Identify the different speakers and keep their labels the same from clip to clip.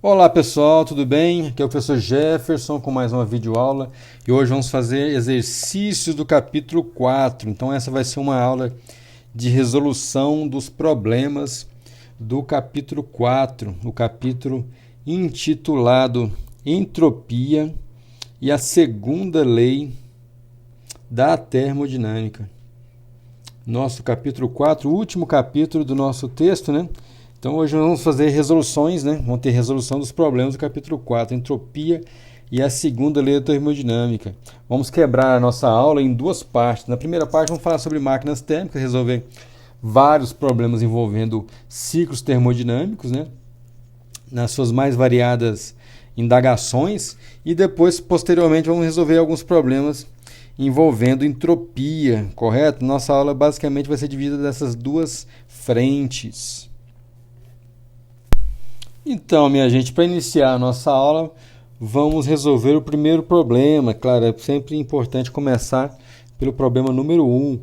Speaker 1: Olá pessoal, tudo bem? Aqui é o professor Jefferson com mais uma videoaula e hoje vamos fazer exercícios do capítulo 4. Então essa vai ser uma aula de resolução dos problemas do capítulo 4, o capítulo intitulado Entropia e a segunda lei da termodinâmica. Nosso capítulo 4, o último capítulo do nosso texto, né? Então hoje nós vamos fazer resoluções, né? Vamos ter resolução dos problemas do capítulo 4, entropia e a segunda lei da termodinâmica. Vamos quebrar a nossa aula em duas partes. Na primeira parte vamos falar sobre máquinas térmicas, resolver vários problemas envolvendo ciclos termodinâmicos, né? Nas suas mais variadas indagações, e depois, posteriormente, vamos resolver alguns problemas envolvendo entropia, correto? Nossa aula basicamente vai ser dividida dessas duas frentes. Então, minha gente, para iniciar a nossa aula, vamos resolver o primeiro problema. Claro, é sempre importante começar pelo problema número 1.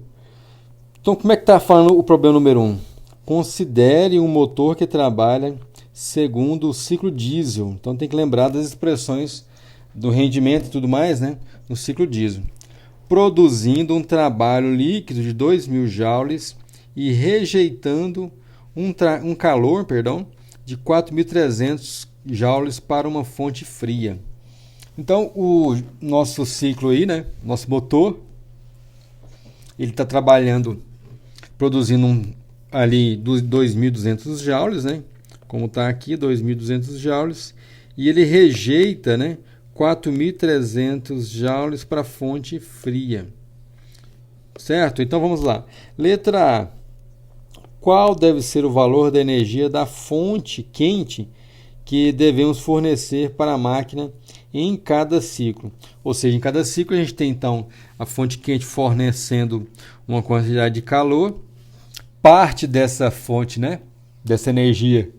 Speaker 1: Então, como é que está falando o problema número 1? Considere um motor que trabalha segundo o ciclo diesel. Então, tem que lembrar das expressões do rendimento e tudo mais, né? No ciclo diesel. Produzindo um trabalho líquido de 2.000 joules e rejeitando um calor, de 4.300 joules para uma fonte fria. Então, o nosso ciclo aí, né? Nosso motor, ele está trabalhando, produzindo ali 2.200 joules, né? Como está aqui, 2.200 joules. E ele rejeita, né? 4.300 joules para a fonte fria. Certo? Então vamos lá. Letra A. Qual deve ser o valor da energia da fonte quente que devemos fornecer para a máquina em cada ciclo? Ou seja, em cada ciclo a gente tem então a fonte quente fornecendo uma quantidade de calor, parte dessa fonte, né, dessa energia,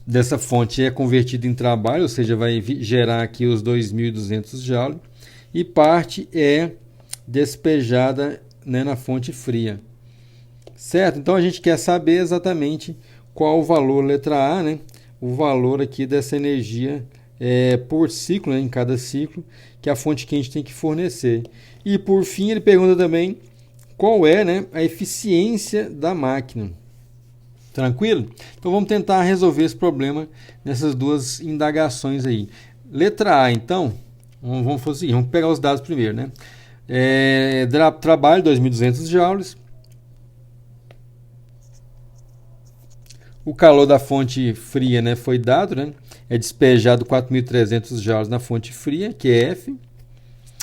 Speaker 1: dessa fonte é convertida em trabalho, ou seja, vai gerar aqui os 2.200 joules, e parte é despejada, né, na fonte fria. Certo? Então a gente quer saber exatamente qual o valor, letra A, né? O valor aqui dessa energia por ciclo, né? Em cada ciclo, que a fonte quente tem que fornecer. E por fim ele pergunta também qual é, né, a eficiência da máquina. Tranquilo? Então vamos tentar resolver esse problema nessas duas indagações aí. Letra A, então, vamos fazer o seguinte, vamos pegar os dados primeiro, né? Trabalho 2.200 joules. O calor da fonte fria, né, foi dado, né? É despejado 4.300 joules na fonte fria, que é F.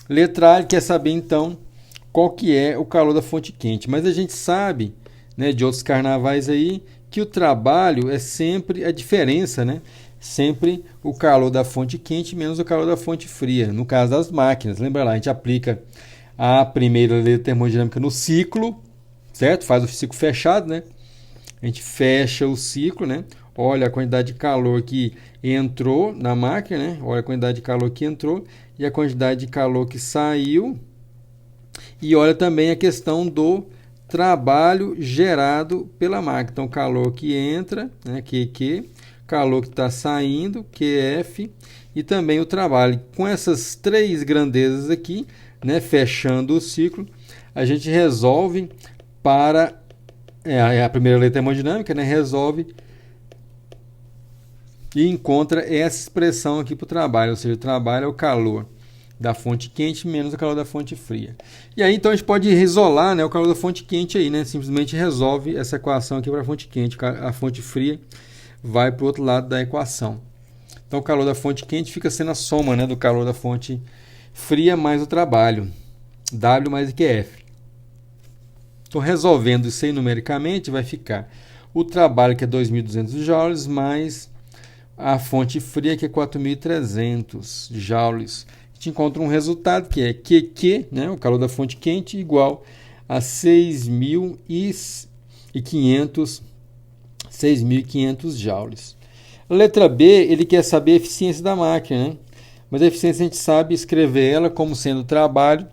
Speaker 1: Letra A quer saber, então, qual que é o calor da fonte quente. Mas a gente sabe, né, de outros carnavais aí, que o trabalho é sempre a diferença, né? Sempre o calor da fonte quente menos o calor da fonte fria. No caso das máquinas, lembra lá, a gente aplica a primeira lei da termodinâmica no ciclo, certo? Faz o ciclo fechado, né? A gente fecha o ciclo, né? Olha a quantidade de calor que entrou na máquina, né? Olha a quantidade de calor que entrou e a quantidade de calor que saiu. E olha também a questão do trabalho gerado pela máquina. Então, calor que entra, né? QQ, calor que está saindo, QF, e também o trabalho. Com essas três grandezas aqui, né? Fechando o ciclo, a gente resolve para a primeira lei termodinâmica, né, resolve e encontra essa expressão aqui para o trabalho, ou seja, o trabalho é o calor da fonte quente menos o calor da fonte fria. E aí então a gente pode isolar, né, o calor da fonte quente aí, né, simplesmente resolve essa equação aqui para a fonte quente, a fonte fria vai para o outro lado da equação. Então o calor da fonte quente fica sendo a soma, né, do calor da fonte fria mais o trabalho, W mais QF. Então, resolvendo isso aí numericamente, vai ficar o trabalho, que é 2.200 joules, mais a fonte fria, que é 4.300 joules. A gente encontra um resultado que é QQ, né, o calor da fonte quente, igual a 6.500 joules. A letra B, ele quer saber a eficiência da máquina, né? Mas a eficiência a gente sabe escrever ela como sendo trabalho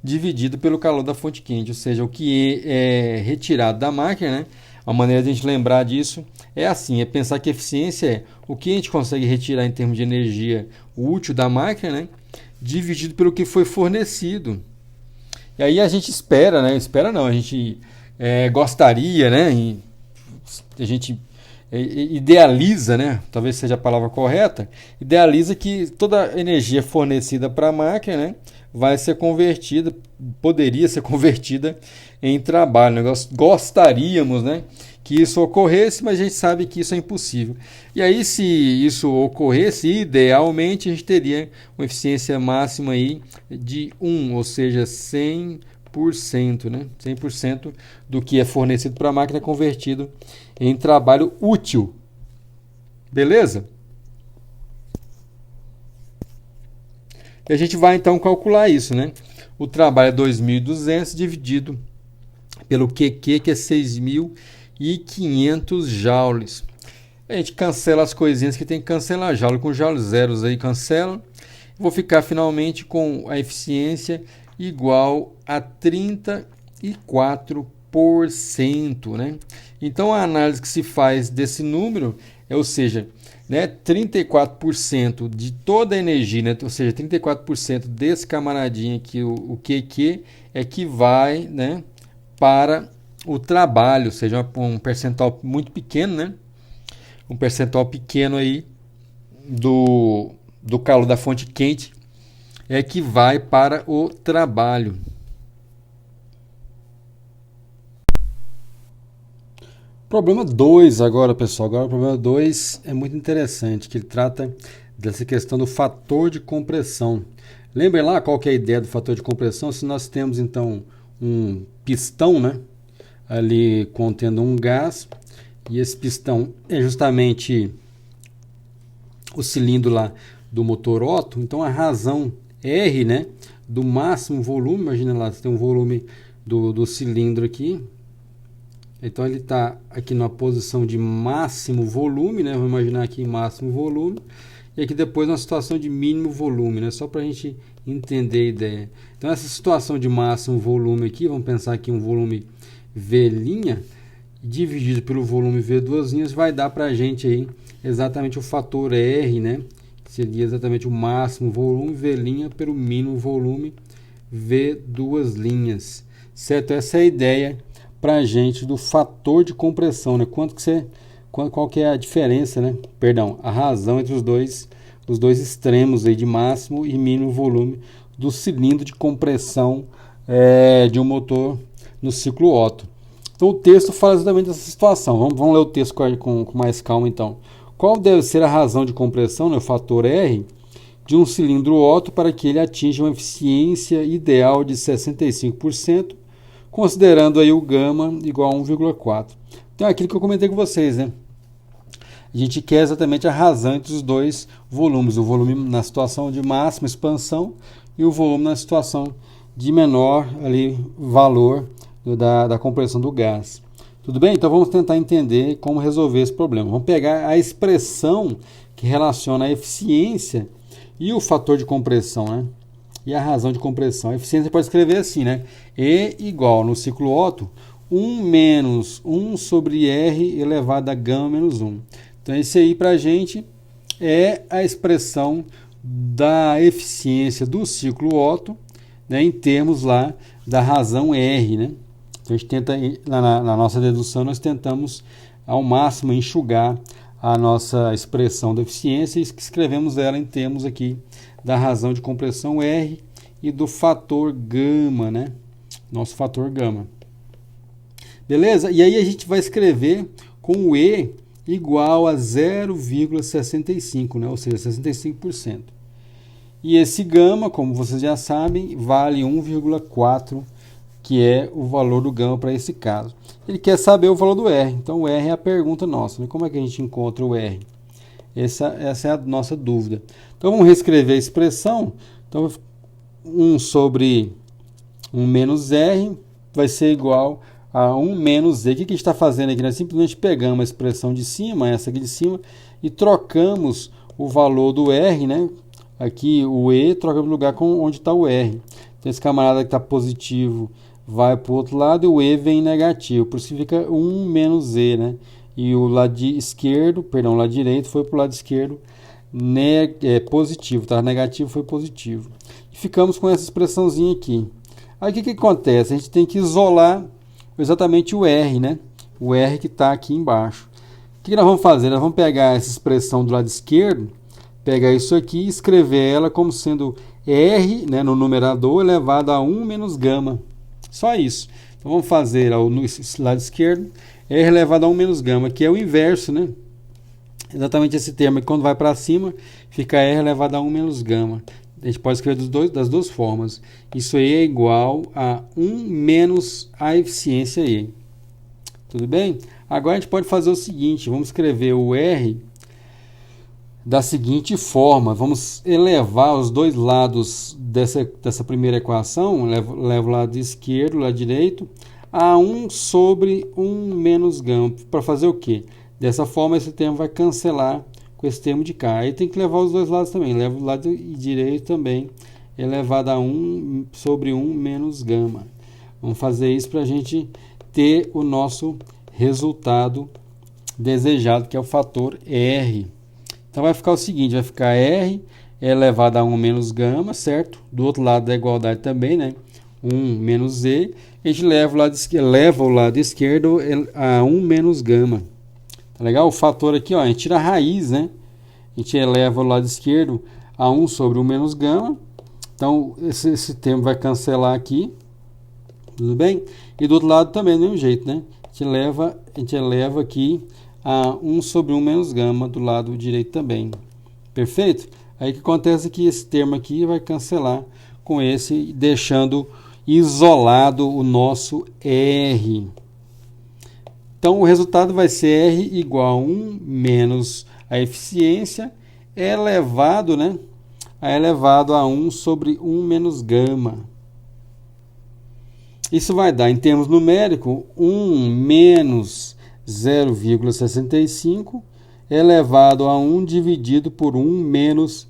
Speaker 1: dividido pelo calor da fonte quente, ou seja, o que é retirado da máquina, né, A maneira de a gente lembrar disso é assim, é pensar que eficiência é o que a gente consegue retirar em termos de energia útil da máquina, né, dividido pelo que foi fornecido. E aí a gente espera, né? Espera não, a gente gostaria, né? A gente idealiza, né? Talvez seja a palavra correta. Idealiza que toda a energia fornecida para a máquina, né, vai ser convertida, poderia ser convertida em trabalho. Nós gostaríamos, né, que isso ocorresse, mas a gente sabe que isso é impossível. E aí, se isso ocorresse, idealmente a gente teria uma eficiência máxima aí de 1, ou seja, 100%, né? 100% do que é fornecido para a máquina é convertido em trabalho útil. Beleza? E a gente vai então calcular isso, né? O trabalho é 2.200 dividido pelo QQ, que é 6.500 joules. A gente cancela as coisinhas que tem que cancelar. Joule com joule, zeros aí cancela. Vou ficar finalmente com a eficiência igual a 34%, né? Então a análise que se faz desse número é, ou seja, né, 34% de toda a energia, né, ou seja, 34% desse camaradinho aqui, o QQ, é que vai, né, para o trabalho, ou seja, um percentual muito pequeno, né? Um percentual pequeno aí do calor da fonte quente é que vai para o trabalho. Problema 2 agora, pessoal. Agora o problema 2 é muito interessante, que ele trata dessa questão do fator de compressão. Lembrem lá qual que é a ideia do fator de compressão? Se nós temos então um pistão, né, ali contendo um gás, e esse pistão é justamente o cilindro lá do motor Otto, então a razão R, né, do máximo volume, imagina lá, você tem um volume do cilindro aqui, então ele está aqui na posição de máximo volume, né, vamos imaginar aqui máximo volume, e aqui depois uma situação de mínimo volume, né, só para a gente entender a ideia. Então essa situação de máximo volume aqui, vamos pensar aqui um volume V', dividido pelo volume V duas linhas, vai dar para a gente aí exatamente o fator R, né? Que seria exatamente o máximo volume V' pelo mínimo volume V duas linhas, certo? Essa é a ideia para a gente do fator de compressão, né? Qual que é a diferença, né? Perdão, a razão entre os dois extremos aí de máximo e mínimo volume do cilindro de compressão de um motor no ciclo Otto. Então o texto fala exatamente dessa situação. Vamos ler o texto com mais calma então. Qual deve ser a razão de compressão, né, o fator R, de um cilindro Otto para que ele atinja uma eficiência ideal de 65%, considerando aí o gama igual a 1,4. Então é aquilo que eu comentei com vocês, né? A gente quer exatamente a razão entre os dois volumes, o volume na situação de máxima expansão e o volume na situação de menor ali, valor da compressão do gás. Tudo bem? Então vamos tentar entender como resolver esse problema. Vamos pegar a expressão que relaciona a eficiência e o fator de compressão, né? E a razão de compressão. A eficiência pode escrever assim, né? E igual, no ciclo Otto, 1 menos 1 sobre R elevado a gama menos 1. Então esse aí para a gente é a expressão da eficiência do ciclo Otto, né, em termos lá da razão R, né? Então a gente tenta, na nossa dedução, nós tentamos ao máximo enxugar a nossa expressão da eficiência e escrevemos ela em termos aqui da razão de compressão R e do fator gama, né? Nosso fator gama. Beleza? E aí a gente vai escrever com o E igual a 0,65, né? Ou seja, 65%. E esse gama, como vocês já sabem, vale 1,4, que é o valor do gama para esse caso. Ele quer saber o valor do R, então o R é a pergunta nossa, né? Como é que a gente encontra o R? Essa é a nossa dúvida. Então vamos reescrever a expressão. Então 1 sobre 1 menos R vai ser igual a 1 menos Z. O que a gente está fazendo aqui? Nós simplesmente pegamos a expressão de cima, essa aqui de cima, e trocamos o valor do R, né? Aqui o E troca no lugar com onde está o R. Então esse camarada que está positivo vai para o outro lado e o E vem negativo, por isso fica 1 menos E, né? E o lado esquerdo, perdão, o lado direito foi para o lado esquerdo positivo, tá? Negativo foi positivo. E ficamos com essa expressãozinha aqui. Aí o que acontece? A gente tem que isolar exatamente o R, né? O R que está aqui embaixo. O que nós vamos fazer? Nós vamos pegar essa expressão do lado esquerdo, pegar isso aqui e escrever ela como sendo R, né, no numerador elevado a 1 menos gama. Só isso. Então vamos fazer no lado esquerdo R elevado a 1 menos gama, que é o inverso, né? Exatamente esse termo que quando vai para cima fica R elevado a 1 menos gama. A gente pode escrever das duas formas. Isso aí é igual a 1 menos a eficiência E. Tudo bem? Agora a gente pode fazer o seguinte, vamos escrever o R da seguinte forma, vamos elevar os dois lados dessa primeira equação, levo o lado esquerdo, o lado direito, a 1 sobre 1 menos gama, para fazer o quê? Dessa forma esse termo vai cancelar com esse termo de cá, aí tem que levar os dois lados também, leva o lado direito também, elevado a 1 sobre 1 menos gama. Vamos fazer isso para a gente ter o nosso resultado desejado, que é o fator R. Então vai ficar o seguinte, vai ficar R elevado a 1 menos gama, certo? Do outro lado da igualdade também, né? 1 menos E. A gente leva o lado esquerdo a 1 menos gama. Tá legal? O fator aqui, ó, a gente tira a raiz, né? A gente eleva o lado esquerdo a 1 sobre 1 menos gama. Então esse termo vai cancelar aqui. Tudo bem? E do outro lado também, do mesmo jeito, né? A gente eleva aqui a 1 sobre 1 menos gama do lado direito também. Perfeito? Aí o que acontece é que esse termo aqui vai cancelar com esse, deixando isolado o nosso R. Então o resultado vai ser R igual a 1 menos a eficiência elevado, né? Elevado a 1 sobre 1 menos gama. Isso vai dar, em termos numéricos, 1 menos 0,65 elevado a 1 dividido por 1 menos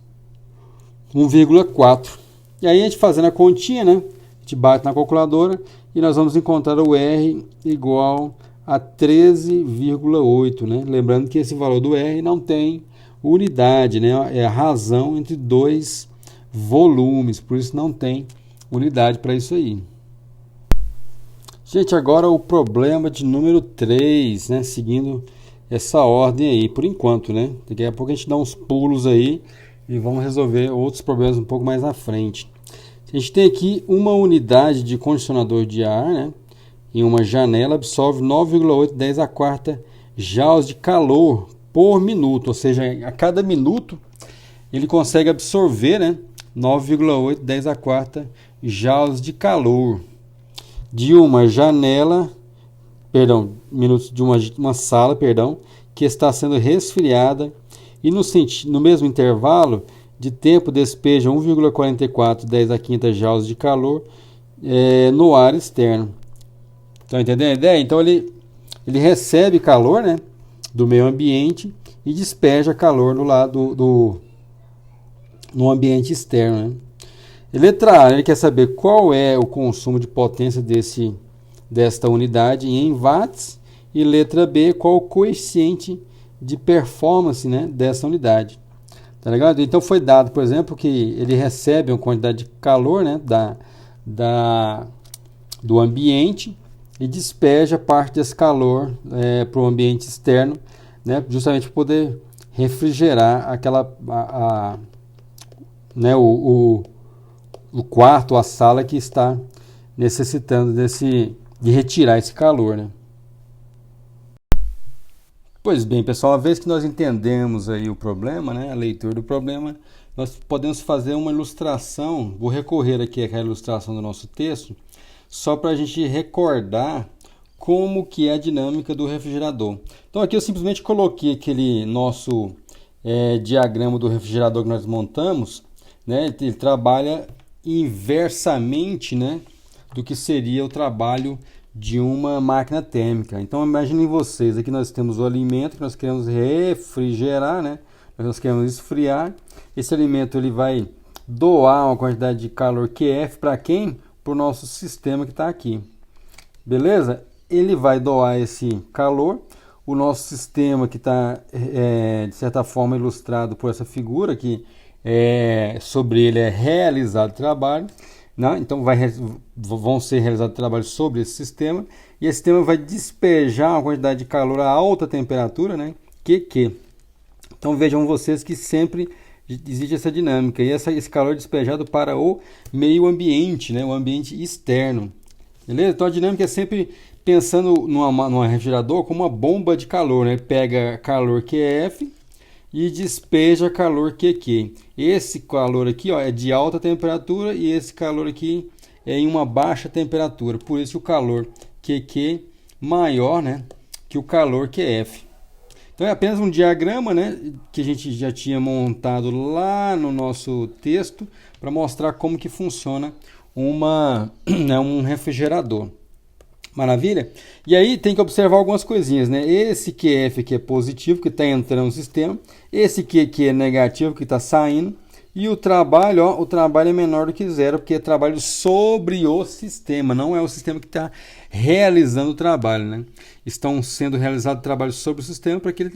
Speaker 1: 1,4. E aí a gente fazendo a continha, né? A gente bate na calculadora e nós vamos encontrar o R igual a 13,8, né? Lembrando que esse valor do R não tem unidade, né? É a razão entre dois volumes, por isso não tem unidade para isso aí. Gente, agora o problema de número 3, né? Seguindo essa ordem aí, por enquanto, né? Daqui a pouco a gente dá uns pulos aí e vamos resolver outros problemas um pouco mais na frente. A gente tem aqui uma unidade de condicionador de ar, né? Em uma janela absorve 9,810 a quarta joules de calor por minuto, ou seja, a cada minuto ele consegue absorver, né? 9,810 a quarta joules de calor de uma janela, minutos de uma sala, que está sendo resfriada e no mesmo intervalo de tempo despeja 1,4410 a quinta joules de calor no ar externo. Estão entendendo a ideia? Então ele recebe calor, né, do meio ambiente e despeja calor no ambiente externo, né? Letra A, ele quer saber qual é o consumo de potência desta unidade em watts. E letra B, qual o coeficiente de performance, né, dessa unidade. Tá legal? Então foi dado, por exemplo, que ele recebe uma quantidade de calor, né, do ambiente e despeja parte desse calor para o ambiente externo, né, justamente para poder refrigerar o quarto, a sala que está necessitando de retirar esse calor, né? Pois bem, pessoal, uma vez que nós entendemos aí o problema, né, a leitura do problema, nós podemos fazer uma ilustração. Vou recorrer aqui à ilustração do nosso texto, só para a gente recordar como que é a dinâmica do refrigerador. Então aqui eu simplesmente coloquei aquele nosso diagrama do refrigerador que nós montamos, né? Ele trabalha inversamente, né, do que seria o trabalho de uma máquina térmica. Então imaginem vocês, aqui nós temos o alimento que nós queremos refrigerar, né? Nós queremos esfriar. Esse alimento ele vai doar uma quantidade de calor QF para quem? para o nosso sistema que está aqui. Beleza? Ele vai doar esse calor. O nosso sistema que está, de certa forma, ilustrado por essa figura, que sobre ele é realizado trabalho. Né? Então vão ser realizados trabalhos sobre esse sistema. E esse sistema vai despejar uma quantidade de calor a alta temperatura, né? QQ. Então vejam vocês que sempre existe essa dinâmica. E esse calor é despejado para o meio ambiente, né? O ambiente externo. Beleza? Então a dinâmica é sempre pensando numa refrigerador como uma bomba de calor, né? Pega calor QF e despeja calor QQ. Esse calor aqui, ó, é de alta temperatura e esse calor aqui é em uma baixa temperatura. Por isso o calor QQ maior, né, que o calor QF. Então é apenas um diagrama, né, que a gente já tinha montado lá no nosso texto para mostrar como que funciona um refrigerador. Maravilha? E aí tem que observar algumas coisinhas, né? Esse QF aqui é positivo, que está entrando no sistema. Esse QQ é negativo, que está saindo. E o trabalho, ó, o trabalho é menor do que zero, porque é trabalho sobre o sistema, não é o sistema que está realizando o trabalho, né? Estão sendo realizados trabalhos sobre o sistema para que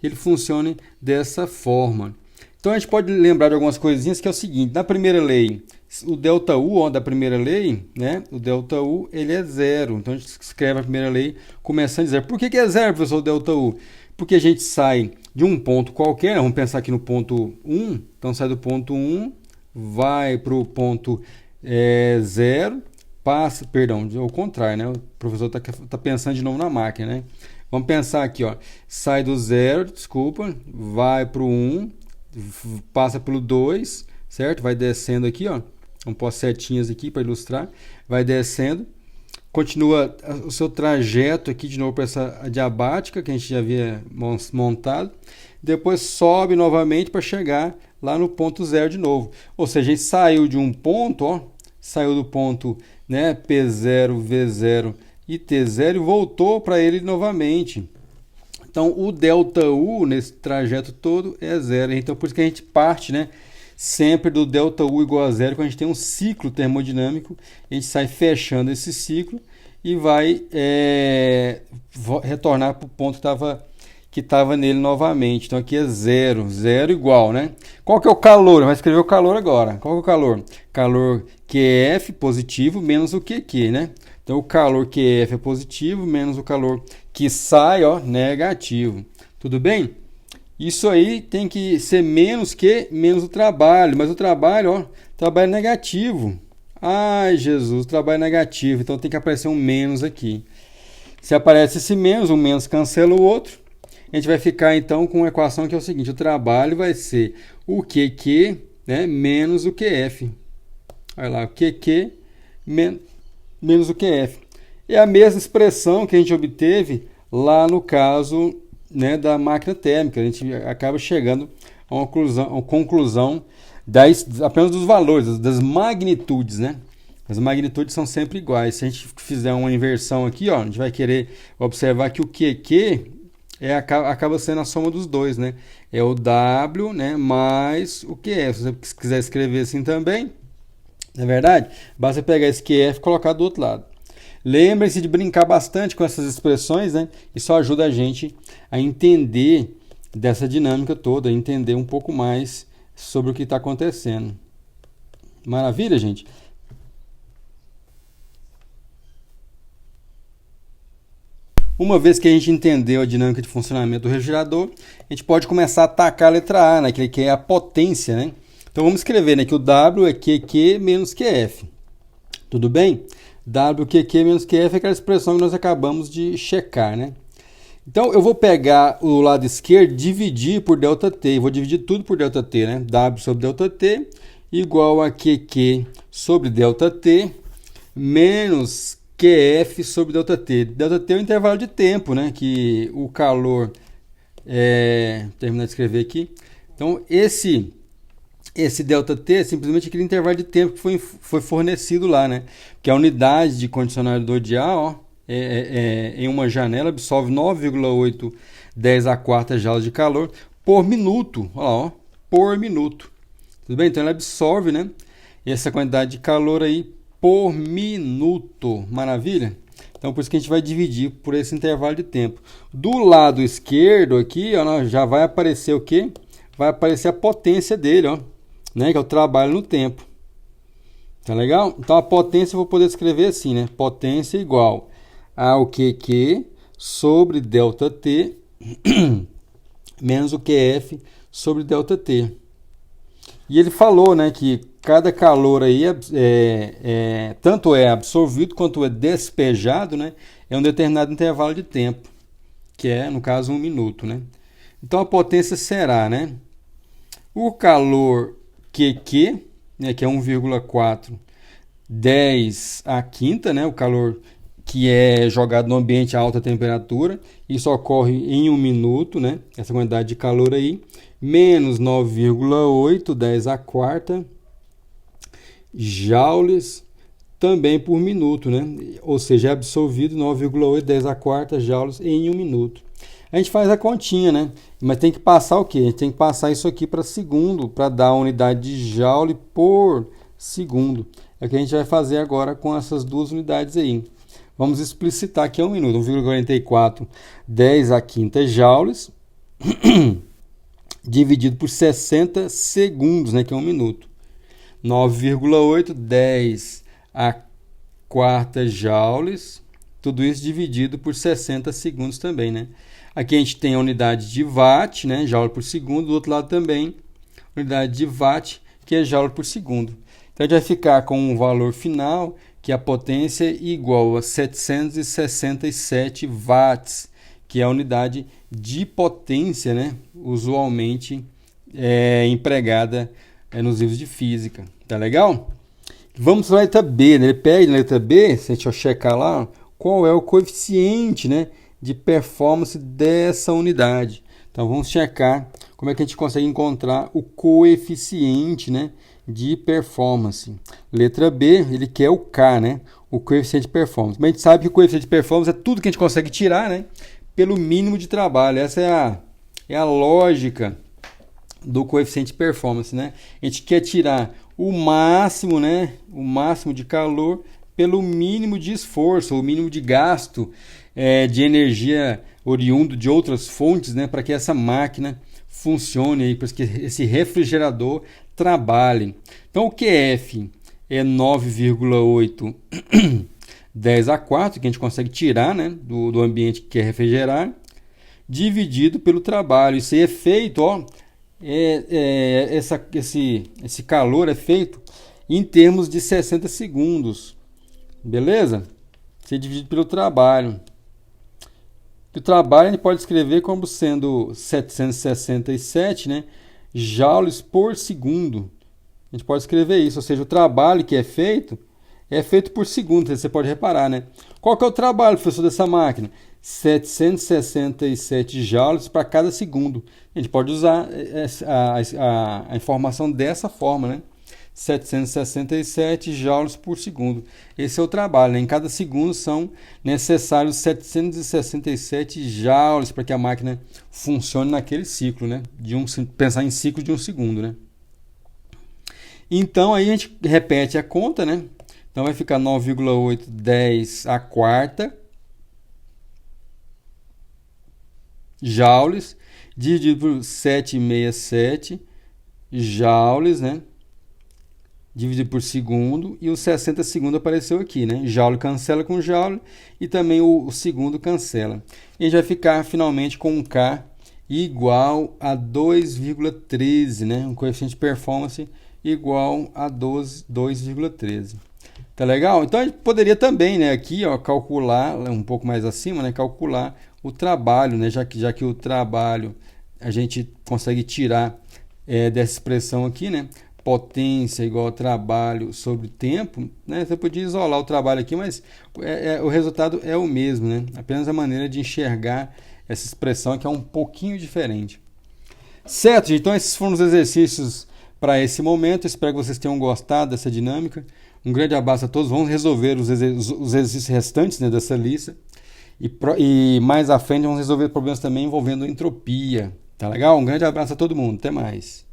Speaker 1: ele funcione dessa forma. Então a gente pode lembrar de algumas coisinhas, que é o seguinte: na primeira lei, o ΔU, ó, da primeira lei, né? O ΔU ele é zero. Então a gente escreve a primeira lei começando de zero. Por que é zero, professor, o ΔU? Porque a gente sai de um ponto qualquer, né? Vamos pensar aqui no ponto 1, então sai do ponto 1, vai para o ponto 0, passa, perdão, ao contrário, né? O professor tá pensando de novo na máquina, né? Vamos pensar aqui, ó, sai do 0, desculpa, vai para o 1, passa pelo 2, certo? Vai descendo aqui, ó, vamos pôr setinhas aqui para ilustrar, vai descendo, continua o seu trajeto aqui de novo para essa adiabática que a gente já havia montado. Depois sobe novamente para chegar lá no ponto 0 de novo. Ou seja, a gente saiu de um ponto, ó, saiu do ponto, né, P0, V0 e T0 e voltou para ele novamente. Então o ΔU nesse trajeto todo é zero. Então por isso que a gente parte, né, sempre do ΔU igual a zero, quando a gente tem um ciclo termodinâmico, a gente sai fechando esse ciclo e vai retornar para o ponto que estava nele novamente. Então aqui é zero, zero igual, né? Qual que é o calor? Vai escrever o calor agora. Qual que é o calor? Calor QF positivo menos o QQ, né? Então o calor QF é positivo menos o calor que sai, ó, negativo. Tudo bem? Isso aí tem que ser menos o trabalho, mas o trabalho, ó, trabalho negativo. Ai, Jesus, o trabalho é negativo, então tem que aparecer um menos aqui. Se aparece esse menos, um menos cancela o outro. A gente vai ficar então com uma equação que é o seguinte: o trabalho vai ser o QQ, né, menos o QF. Olha lá, o QQ menos o QF. É a mesma expressão que a gente obteve lá no caso, né, da máquina térmica. A gente acaba chegando a uma conclusão apenas dos valores, das magnitudes, né? As magnitudes são sempre iguais. Se a gente fizer uma inversão aqui, ó, a gente vai querer observar que o QQ acaba sendo a soma dos dois, né? É o W, né, mais o QF. Se você quiser escrever assim também, não é verdade? Basta pegar esse QF e colocar do outro lado. Lembrem-se de brincar bastante com essas expressões, né? Isso ajuda a gente a entender dessa dinâmica toda, a entender um pouco mais sobre o que está acontecendo. Maravilha, gente? Uma vez que a gente entendeu a dinâmica de funcionamento do refrigerador, a gente pode começar a atacar a letra A, né, que é a potência, né? Então vamos escrever, né, que o W é QQ menos QF. Tudo bem? WQQ menos QF é aquela expressão que nós acabamos de checar, né? Então eu vou pegar o lado esquerdo e dividir por ΔT. Eu vou dividir tudo por ΔT, né? W sobre ΔT igual a QQ sobre ΔT menos QF sobre ΔT. ΔT é o intervalo de tempo, né? Que o calor... terminar de escrever aqui. Então esse ΔT é simplesmente aquele intervalo de tempo que foi fornecido lá, né? Que a unidade de condicionador de ar, ó, em uma janela absorve 9,810 a quarta joules de calor por minuto. Olha lá, ó, por minuto. Tudo bem? Então ela absorve, né, essa quantidade de calor aí por minuto. Maravilha? Então, por isso que a gente vai dividir por esse intervalo de tempo. Do lado esquerdo aqui, ó, já vai aparecer o quê? Vai aparecer a potência dele, ó, né? Que é o trabalho no tempo. Tá legal? Então, a potência eu vou poder escrever assim, né? Potência igual ao QQ sobre ΔT menos o QF sobre ΔT. E ele falou, né, que cada calor aí tanto é absorvido quanto é despejado, né, é um determinado intervalo de tempo, que é, no caso, 1 minuto, né? Então a potência será, né, o calor QQ, né, que é 1,4, 10 à quinta, né, o calor que é jogado no ambiente a alta temperatura, isso ocorre em 1 minuto, né, essa quantidade de calor aí, menos 9,8, 10 à quarta, joules também por minuto, né? Ou seja, é absorvido 9,8, 10 à quarta joules em 1 minuto. A gente faz a continha, né? Mas tem que passar o quê? A gente tem que passar isso aqui para segundo, para dar a unidade de joule por segundo. É o que a gente vai fazer agora com essas duas unidades aí. Vamos explicitar aqui 1 minuto. 1,44, 10 à quinta joules, dividido por 60 segundos, né? Que é 1 minuto. 9,8, 10 à quarta joules, tudo isso dividido por 60 segundos também, né? Aqui a gente tem a unidade de watt, né? Joule por segundo, do outro lado também, unidade de watt, que é joule por segundo. Então a gente vai ficar com um valor final, que é a potência igual a 767 watts, que é a unidade de potência, né? Usualmente empregada nos livros de física. Tá legal? Vamos para a letra B, né? Ele pede na letra B, se a gente checar lá, qual é o coeficiente, né, de performance dessa unidade. Então vamos checar como é que a gente consegue encontrar o coeficiente, né, de performance. Letra B, ele quer o K, né, o coeficiente de performance. Mas a gente sabe que o coeficiente de performance é tudo que a gente consegue tirar, né, pelo mínimo de trabalho. Essa é a lógica do coeficiente de performance, né? A gente quer tirar o máximo, né, o máximo de calor pelo mínimo de esforço, o mínimo de gasto de energia oriundo de outras fontes, né, para que essa máquina funcione, para que esse refrigerador trabalhe. Então o QF é 9,8 10 a 4, que a gente consegue tirar, né, do ambiente que quer refrigerar, dividido pelo trabalho. Isso aí é feito, ó, esse calor é feito em termos de 60 segundos, beleza? Isso é dividido pelo trabalho. O trabalho a gente pode escrever como sendo 767, né, joules por segundo. A gente pode escrever isso, ou seja, o trabalho que é feito por segundo. Você pode reparar, né? Qual que é o trabalho, professor, dessa máquina? 767 joules para cada segundo. A gente pode usar a informação dessa forma, né? 767 joules por segundo. Esse é o trabalho, né? Em cada segundo são necessários 767 joules para que a máquina funcione naquele ciclo, né? Pensar em ciclo de 1 segundo, né? Então aí a gente repete a conta, né? Então vai ficar 9,8 10 a quarta joules dividido por 767 joules, né? Dividido por segundo, e o 60 segundos apareceu aqui, né? Joule cancela com joule e também o segundo cancela. E a gente vai ficar finalmente com um K igual a 2,13, né? Um coeficiente de performance igual a 2,13. Tá legal? Então a gente poderia também, né, aqui, ó, calcular um pouco mais acima, né, calcular o trabalho, né, já que o trabalho a gente consegue tirar dessa expressão aqui, né, potência igual a trabalho sobre tempo, né, você podia isolar o trabalho aqui, mas o resultado é o mesmo, né, apenas a maneira de enxergar essa expressão que é um pouquinho diferente. Certo, gente? Então esses foram os exercícios para esse momento. Espero que vocês tenham gostado dessa dinâmica. Um grande abraço a todos. Vamos resolver os exercícios restantes, né, dessa lista. E mais à frente vamos resolver problemas também envolvendo entropia. Tá legal? Um grande abraço a todo mundo. Até mais.